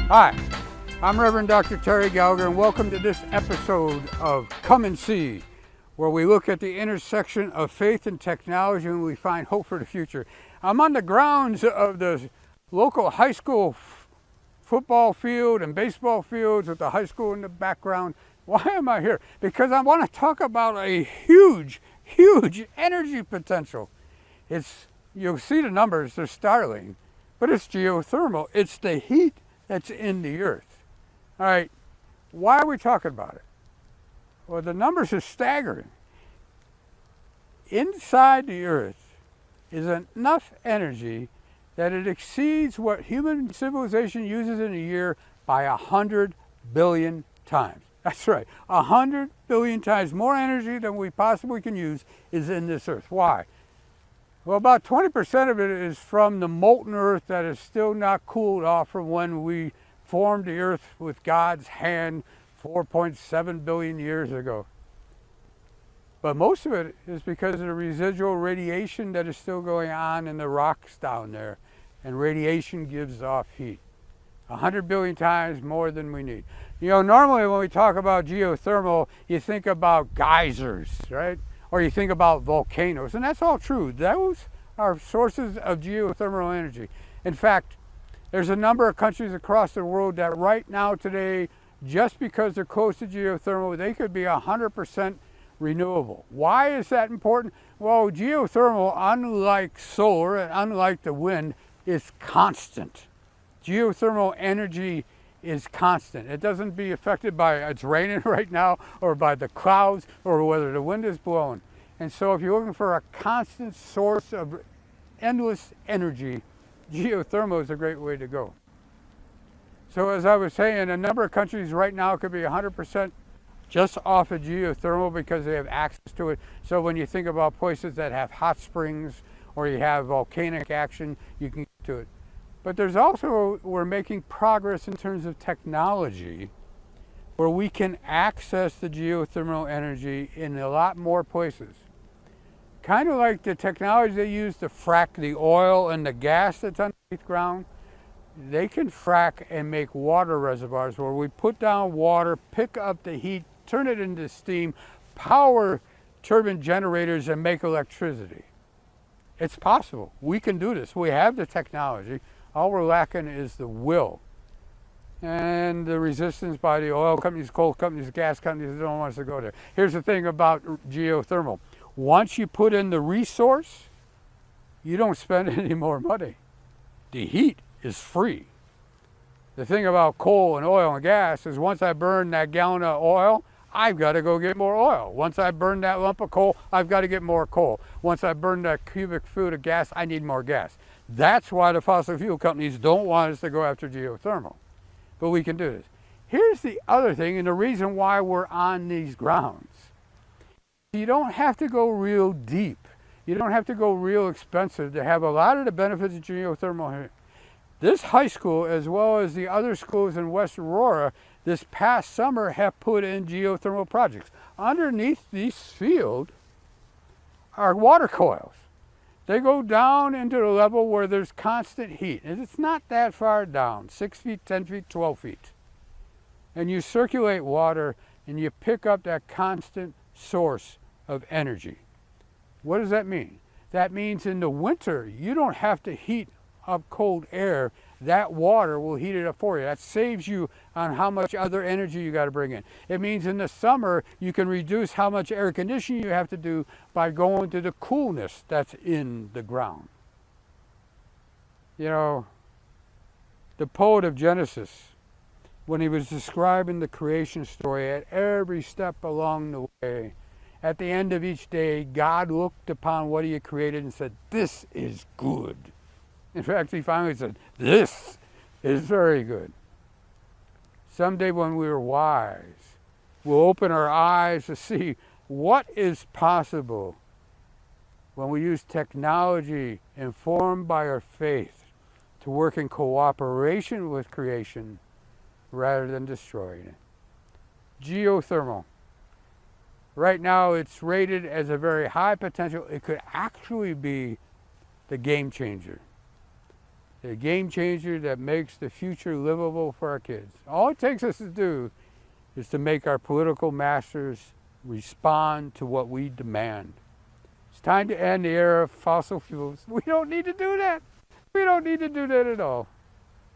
Hi, I'm Reverend Dr. Terry Gallagher, and welcome to this episode of Come and See, where we look at the intersection of faith and technology and we find hope for the future. I'm on the grounds of the local high school football field and baseball fields with the high school in the background. Why am I here? Because I want to talk about a huge energy potential. You'll see the numbers, they're startling, but it's geothermal. It's the heat that's in the earth. All right, why are we talking about it? Well, the numbers are staggering. Inside the earth is enough energy that it exceeds what human civilization uses in a year by 100 billion times. That's right, 100 billion times more energy than we possibly can use is in this earth. Why? Well, about 20% of it is from the molten earth that is still not cooled off from when we formed the earth with God's hand 4.7 billion years ago. But most of it is because of the residual radiation that is still going on in the rocks down there. And radiation gives off heat. 100 billion times more than we need. You know, normally when we talk about geothermal, you think about geysers, right? Or you think about volcanoes, and that's all true. Those are sources of geothermal energy. In fact, there's a number of countries across the world that right now today, just because they're close to geothermal, they could be 100% renewable. Why is that important? Well, geothermal, unlike solar and unlike the wind, is constant. Geothermal energy is constant. It doesn't be affected by it's raining right now or by the clouds or whether the wind is blowing. And so if you're looking for a constant source of endless energy, geothermal is a great way to go. So as I was saying, a number of countries right now could be 100% just off of geothermal because they have access to it. So when you think about places that have hot springs or you have volcanic action, you can get to it. But there's also, we're making progress in terms of technology where we can access the geothermal energy in a lot more places. Kind of like the technology they use to frack the oil and the gas that's underneath ground. They can frack and make water reservoirs where we put down water, pick up the heat, turn it into steam, power turbine generators and make electricity. It's possible. We can do this. We have the technology. All we're lacking is the will and the resistance by the oil companies, coal companies, gas companies that don't want us to go there. Here's the thing about geothermal. Once you put in the resource, you don't spend any more money. The heat is free. The thing about coal and oil and gas is once I burn that gallon of oil, I've got to go get more oil. Once I burn that lump of coal, I've got to get more coal. Once I burn that cubic foot of gas, I need more gas. That's why the fossil fuel companies don't want us to go after geothermal. But we can do this. Here's the other thing, and the reason why we're on these grounds. You don't have to go real deep. You don't have to go real expensive to have a lot of the benefits of geothermal here. This high school, as well as the other schools in West Aurora, this past summer have put in geothermal projects. Underneath this field are water coils. They go down into the level where there's constant heat. And it's not that far down, 6 feet, 10 feet, 12 feet. And you circulate water and you pick up that constant source of energy. What does that mean? That means in the winter, you don't have to heat up cold air. That water will heat it up for you. That saves you on how much other energy you got to bring in. It means in the summer, you can reduce how much air conditioning you have to do by going to the coolness that's in the ground. You know, the poet of Genesis, when he was describing the creation story, at every step along the way, at the end of each day, God looked upon what he had created and said, "This is good." In fact, he finally said, "This is very good." Someday when we are wise, we'll open our eyes to see what is possible when we use technology informed by our faith to work in cooperation with creation rather than destroying it. Geothermal. Right now it's rated as a very high potential. It could actually be the game changer. the game changer that makes the future livable for our kids. All it takes us to do is to make our political masters respond to what we demand. It's time to end the era of fossil fuels. We don't need to do that. We don't need to do that at all.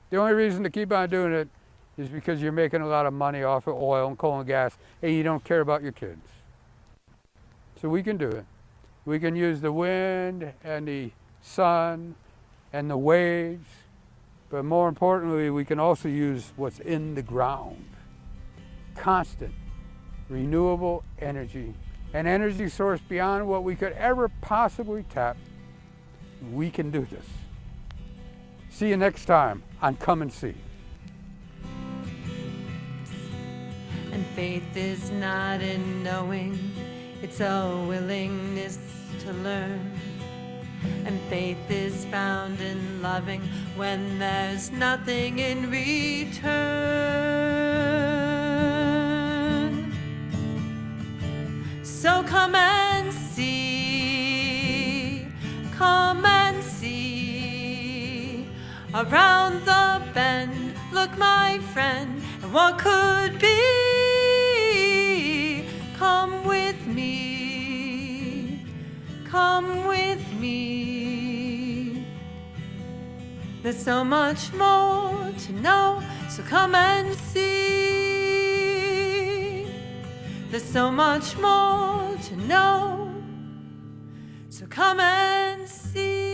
The only reason to keep on doing it is because you're making a lot of money off of oil and coal and gas, and you don't care about your kids. So we can do it. We can use the wind and the sun and the waves, but more importantly, we can also use what's in the ground. Constant, renewable energy, an energy source beyond what we could ever possibly tap. We can do this. See you next time on Come and See. And faith is not in knowing, it's a willingness to learn. And faith is found in loving when there's nothing in return. So come and see, come and see. Around the bend, look my friend, and what could be? Come with me, come with me. There's so much more to know, so come and see. There's so much more to know, so come and see.